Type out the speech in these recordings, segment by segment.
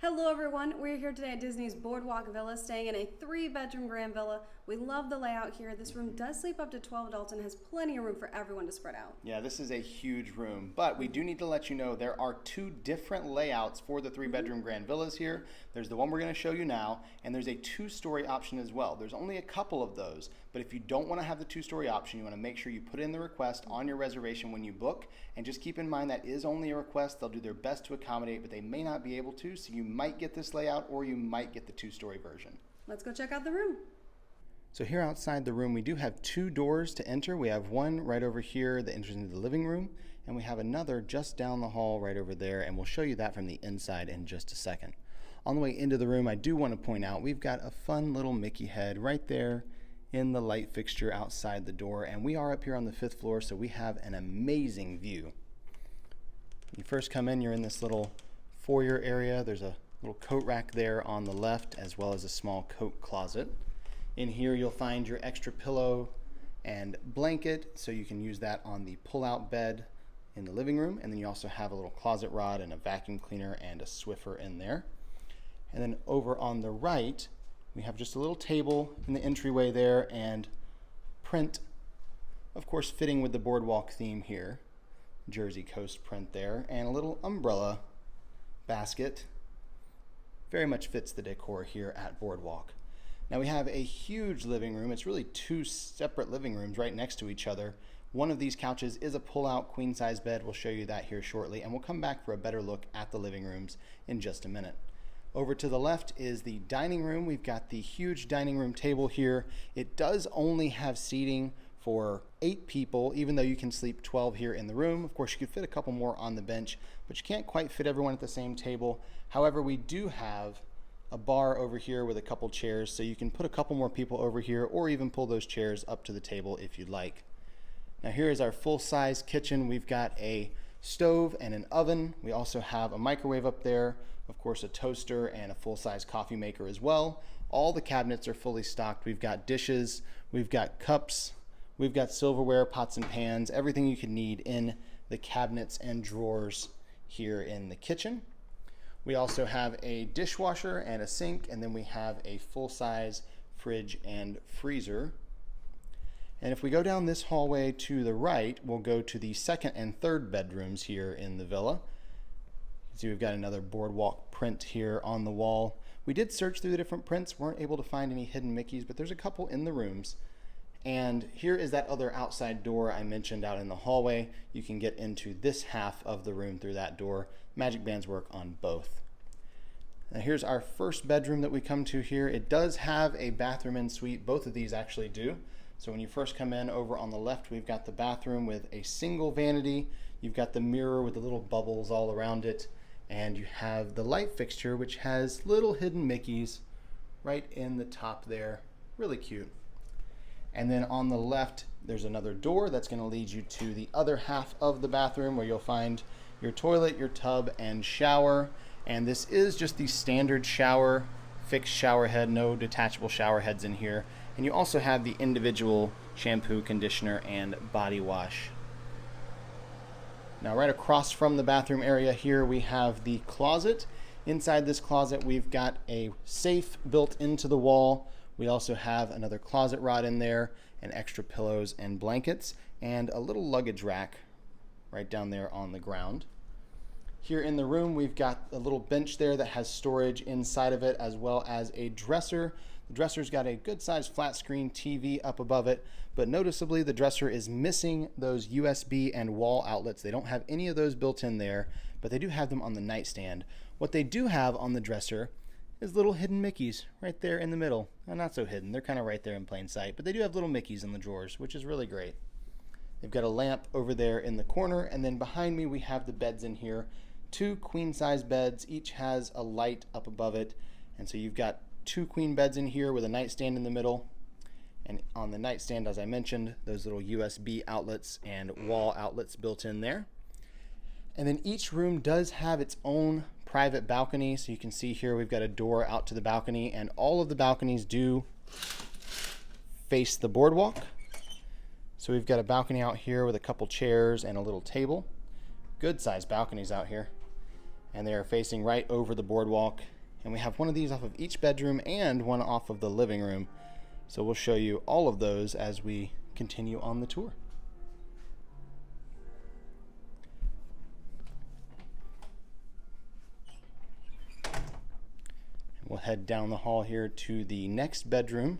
Hello everyone, we're here today at Disney's Boardwalk Villa, staying in a 3-bedroom grand villa. We love the layout here. This room does sleep up to 12 adults and has plenty of room for everyone to spread out. Yeah, this is a huge room, but we do need to let you know there are 2 different layouts for the 3-bedroom grand villas here. There's the one we're going to show you now, and there's a 2-story option as well. There's only a couple of those, but if you don't want to have the 2-story option, you want to make sure you put in the request on your reservation when you book, and just keep in mind that is only a request. They'll do their best to accommodate, but they may not be able to, so you might get this layout or you might get the 2-story version. Let's go check out the room. So here outside the room, we do have 2 doors to enter. We have one right over here that enters into the living room, and we have another just down the hall right over there, and we'll show you that from the inside in just a second. On the way into the room, I do want to point out we've got a fun little Mickey head right there in the light fixture outside the door, and we are up here on the 5th floor, so we have an amazing view. When you first come in, you're in this little foyer area. There's a little coat rack there on the left, as well as a small coat closet. In here you'll find your extra pillow and blanket, so you can use that on the pull-out bed in the living room. And then you also have a little closet rod and a vacuum cleaner and a Swiffer in there. And then over on the right, we have just a little table in the entryway there, and print, of course, fitting with the Boardwalk theme here. Jersey Coast print there, and a little umbrella basket. Very much fits the decor here at Boardwalk. Now we have a huge living room. It's really 2 separate living rooms right next to each other. One of these couches is a pull-out queen-size bed. We'll show you that here shortly, and we'll come back for a better look at the living rooms in just a minute. Over to the left is the dining room. We've got the huge dining room table here. It does only have seating for 8 people, even though you can sleep 12 here in the room. Of course, you could fit a couple more on the bench, but you can't quite fit everyone at the same table. However, we do have a bar over here with a couple chairs, so you can put a couple more people over here, or even pull those chairs up to the table if you'd like. Now here is our full-size kitchen. We've got a stove and an oven. We also have a microwave up there, of course a toaster, and a full-size coffee maker as well. All the cabinets are fully stocked. We've got dishes, we've got cups, we've got silverware, pots and pans, everything you could need in the cabinets and drawers here in the kitchen. We also have a dishwasher and a sink, and then we have a full-size fridge and freezer. And if we go down this hallway to the right, we'll go to the 2nd and 3rd bedrooms here in the villa. See, we've got another Boardwalk print here on the wall. We did search through the different prints, weren't able to find any hidden Mickeys, but there's a couple in the rooms. And here is that other outside door I mentioned out in the hallway. You can get into this half of the room through that door. Magic bands work on both. Now here's our first bedroom that we come to here. It does have a bathroom en suite. Both of these actually do. So when you first come in, over on the left, we've got the bathroom with a single vanity. You've got the mirror with the little bubbles all around it. And you have the light fixture, which has little hidden Mickeys right in the top there. Really cute. And then on the left, there's another door that's going to lead you to the other half of the bathroom, where you'll find your toilet, your tub, and shower. And this is just the standard shower, fixed shower head, no detachable shower heads in here. And you also have the individual shampoo, conditioner, and body wash. Now right across from the bathroom area here, we have the closet. Inside this closet, we've got a safe built into the wall. We also have another closet rod in there, and extra pillows and blankets, and a little luggage rack right down there on the ground. Here in the room, we've got a little bench there that has storage inside of it, as well as a dresser. The dresser's got a good-sized flat screen TV up above it, but noticeably the dresser is missing those USB and wall outlets. They don't have any of those built in there, but they do have them on the nightstand. What they do have on the dresser is little hidden Mickeys right there in the middle. Well, not so hidden, they're kind of right there in plain sight, but they do have little Mickeys in the drawers, which is really great. They've got a lamp over there in the corner, and then behind me we have the beds in here. 2 queen-size beds, each has a light up above it, and so you've got 2 queen beds in here with a nightstand in the middle. And on the nightstand, as I mentioned, those little USB outlets and wall outlets built in there. And then each room does have its own private balcony. So you can see here we've got a door out to the balcony, and all of the balconies do face the boardwalk. So we've got a balcony out here with a couple chairs and a little table. Good sized balconies out here. And they are facing right over the boardwalk And we have one of these off of each bedroom and one off of the living room. So we'll show you all of those as we continue on the tour. We'll head down the hall here to the next bedroom.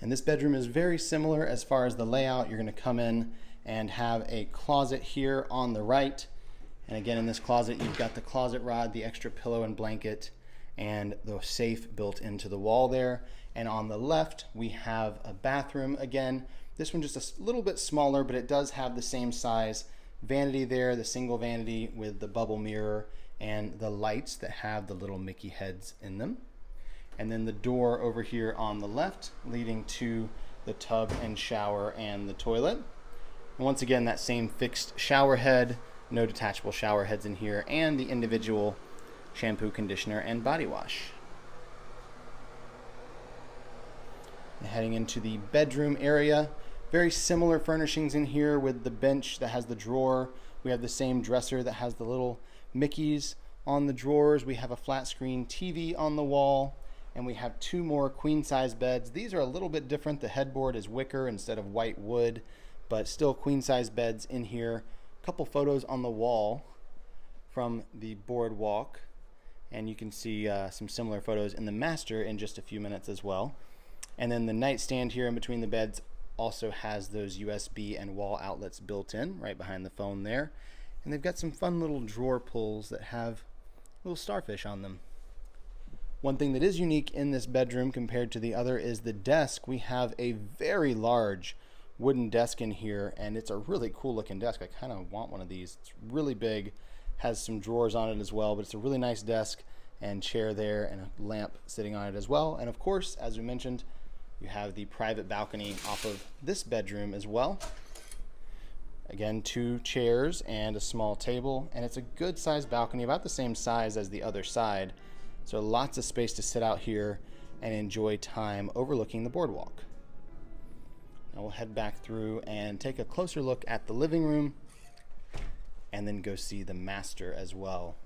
And this bedroom is very similar as far as the layout. You're going to come in and have a closet here on the right. And again, in this closet, you've got the closet rod, the extra pillow and blanket, and the safe built into the wall there. And on the left, we have a bathroom again. This one just a little bit smaller, but it does have the same size vanity there, the single vanity with the bubble mirror and the lights that have the little Mickey heads in them. And then the door over here on the left leading to the tub and shower and the toilet. And once again, that same fixed shower head, no detachable shower heads in here, and the individual shampoo, conditioner, and body wash. And heading into the bedroom area, very similar furnishings in here with the bench that has the drawer. We have the same dresser that has the little Mickeys on the drawers. We have a flat screen TV on the wall, and we have two more queen size beds. These are a little bit different. The headboard is wicker instead of white wood, but still queen size beds in here. A couple photos on the wall from the Boardwalk, and you can see some similar photos in the master in just a few minutes as well. And then the nightstand here in between the beds also has those USB and wall outlets built in right behind the phone there. And they've got some fun little drawer pulls that have little starfish on them. One thing that is unique in this bedroom compared to the other is the desk. We have a very large wooden desk in here, and it's a really cool looking desk. I kind of want one of these. It's really big, has some drawers on it as well, but it's a really nice desk and chair there and a lamp sitting on it as well. And of course, as we mentioned, you have the private balcony off of this bedroom as well. Again, two chairs and a small table, and it's a good sized balcony, about the same size as the other side. So lots of space to sit out here and enjoy time overlooking the boardwalk. Now we'll head back through and take a closer look at the living room and then go see the master as well.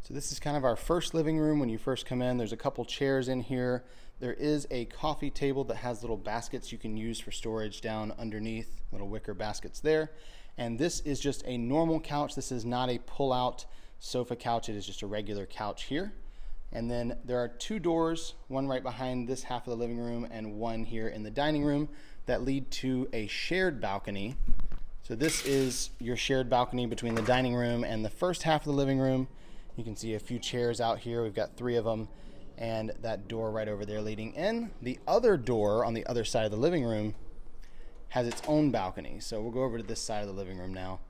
So this is kind of our first living room when you first come in. There's a couple chairs in here. There is a coffee table that has little baskets you can use for storage down underneath, little wicker baskets there. And this is just a normal couch. This is not a pull-out sofa couch. It is just a regular couch here. And then there are two doors, one right behind this half of the living room and one here in the dining room, that lead to a shared balcony. So this is your shared balcony between the dining room and the first half of the living room. You can see a few chairs out here. We've got three of them, and that door right over there leading in. The other door on the other side of the living room has its own balcony. So we'll go over to this side of the living room now.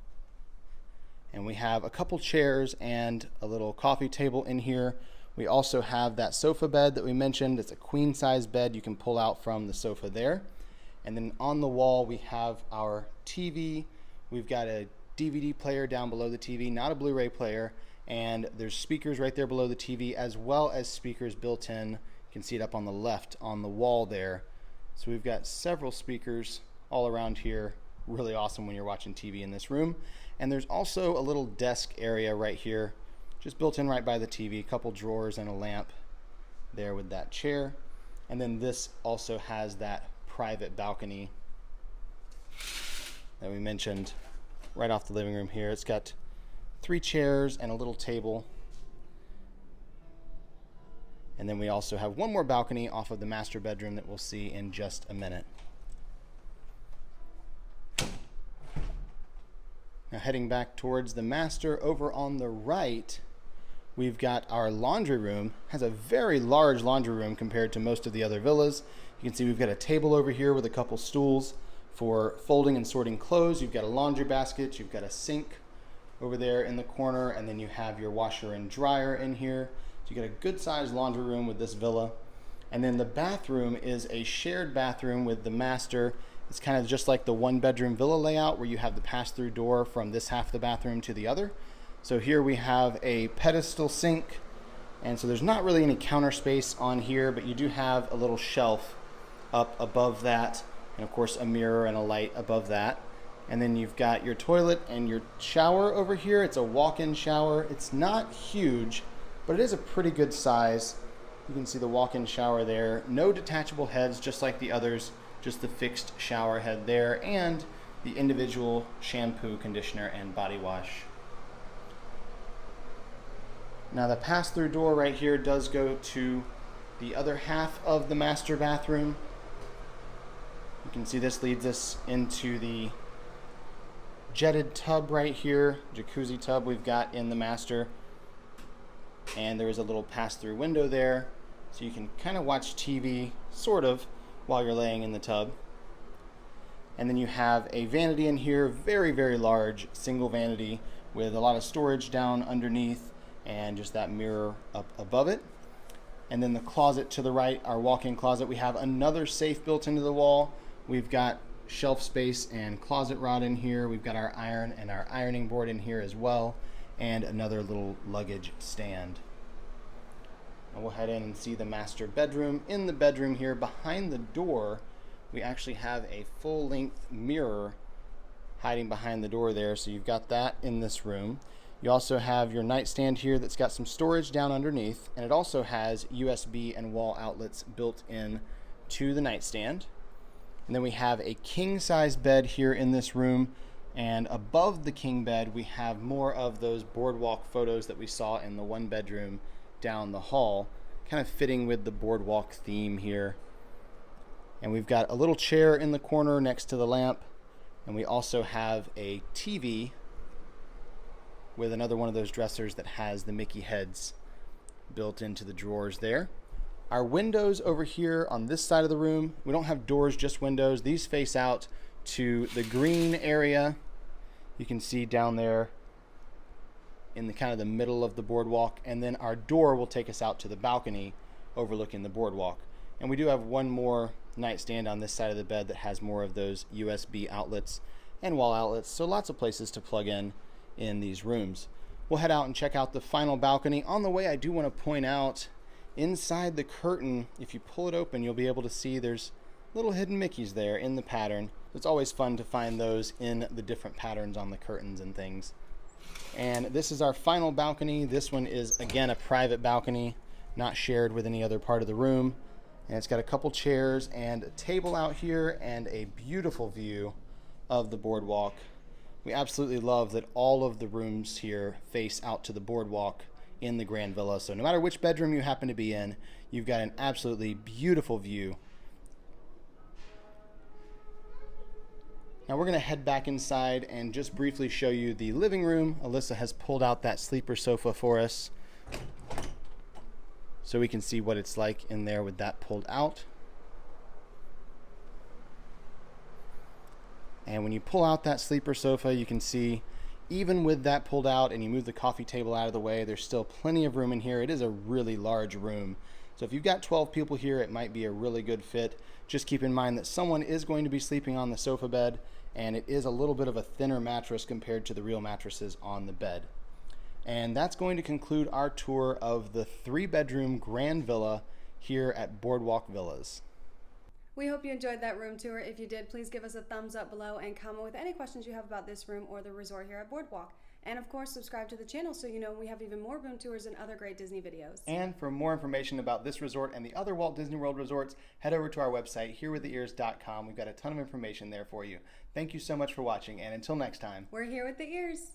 And we have a couple chairs and a little coffee table in here. We also have that sofa bed that we mentioned. It's a queen size bed you can pull out from the sofa there. And then on the wall, we have our TV. We've got a DVD player down below the TV, not a Blu-ray player. And there's speakers right there below the TV, as well as speakers built in. You can see it up on the left on the wall there. So we've got several speakers all around here. Really awesome when you're watching TV in this room. And there's also a little desk area right here, just built in right by the TV. A couple drawers and a lamp there with that chair. And then this also has that private balcony that we mentioned right off the living room here. It's got three chairs and a little table. And then we also have one more balcony off of the master bedroom that we'll see in just a minute. Now heading back towards the master, over on the right, we've got our laundry room. It has a very large laundry room compared to most of the other villas. You can see we've got a table over here with a couple stools for folding and sorting clothes. You've got a laundry basket, you've got a sink over there in the corner, and then you have your washer and dryer in here. So you get a good sized laundry room with this villa. And then the bathroom is a shared bathroom with the master. It's kind of just like the one bedroom villa layout where you have the pass-through door from this half of the bathroom to the other. So here we have a pedestal sink And so there's not really any counter space on here, but you do have a little shelf up above that, and of course a mirror and a light above that. And then you've got your toilet and your shower over here. It's a walk-in shower. It's not huge, but it is a pretty good size. You can see the walk-in shower there. No detachable heads, just like the others, just the fixed shower head there, and the individual shampoo, conditioner, and body wash. Now the pass-through door right here does go to the other half of the master bathroom. You can see this leads us into the jetted tub right here, jacuzzi tub we've got in the master. And there is a little pass-through window there, so you can kind of watch TV, sort of, while you're laying in the tub. And then you have a vanity in here, very, very large, single vanity with a lot of storage down underneath and just that mirror up above it. And then the closet to the right, our walk-in closet, we have another safe built into the wall. We've got shelf space and closet rod in here. We've got our iron and our ironing board in here as well, and another little luggage stand. And we'll head in and see the master bedroom. In the bedroom here, behind the door, we actually have a full-length mirror hiding behind the door there, so you've got that in this room. You also have your nightstand here that's got some storage down underneath, and it also has USB and wall outlets built in to the nightstand. And then we have a king-size bed here in this room, and above the king bed we have more of those boardwalk photos that we saw in the one bedroom down the hall, kind of fitting with the boardwalk theme here. And we've got a little chair in the corner next to the lamp, and we also have a TV with another one of those dressers that has the Mickey heads built into the drawers there. Our windows over here on this side of the room, we don't have doors, just windows. These face out to the green area. You can see down there in the kind of the middle of the boardwalk, and then our door will take us out to the balcony overlooking the boardwalk. And we do have one more nightstand on this side of the bed that has more of those USB outlets and wall outlets, so lots of places to plug in these rooms. We'll head out and check out the final balcony. On the way, I do want to point out, inside the curtain, if you pull it open, you'll be able to see there's little hidden Mickeys there in the pattern. It's always fun to find those in the different patterns on the curtains and things. And this is our final balcony. This one is, again, a private balcony, not shared with any other part of the room. And it's got a couple chairs and a table out here and a beautiful view of the boardwalk. We absolutely love that all of the rooms here face out to the boardwalk in the Grand Villa. So no matter which bedroom you happen to be in, you've got an absolutely beautiful view. Now we're going to head back inside and just briefly show you the living room. Alyssa has pulled out that sleeper sofa for us, so we can see what it's like in there with that pulled out. And when you pull out that sleeper sofa, you can see even with that pulled out and you move the coffee table out of the way, there's still plenty of room in here. It is a really large room. So if you've got 12 people here, it might be a really good fit. Just keep in mind that someone is going to be sleeping on the sofa bed, and it is a little bit of a thinner mattress compared to the real mattresses on the bed. And that's going to conclude our tour of the 3-bedroom Grand Villa here at Boardwalk Villas. We hope you enjoyed that room tour. If you did, please give us a thumbs up below and comment with any questions you have about this room or the resort here at Boardwalk. And of course, subscribe to the channel so you know we have even more room tours and other great Disney videos. And for more information about this resort and the other Walt Disney World resorts, head over to our website, herewiththeears.com. We've got a ton of information there for you. Thank you so much for watching, and until next time, we're here with the ears.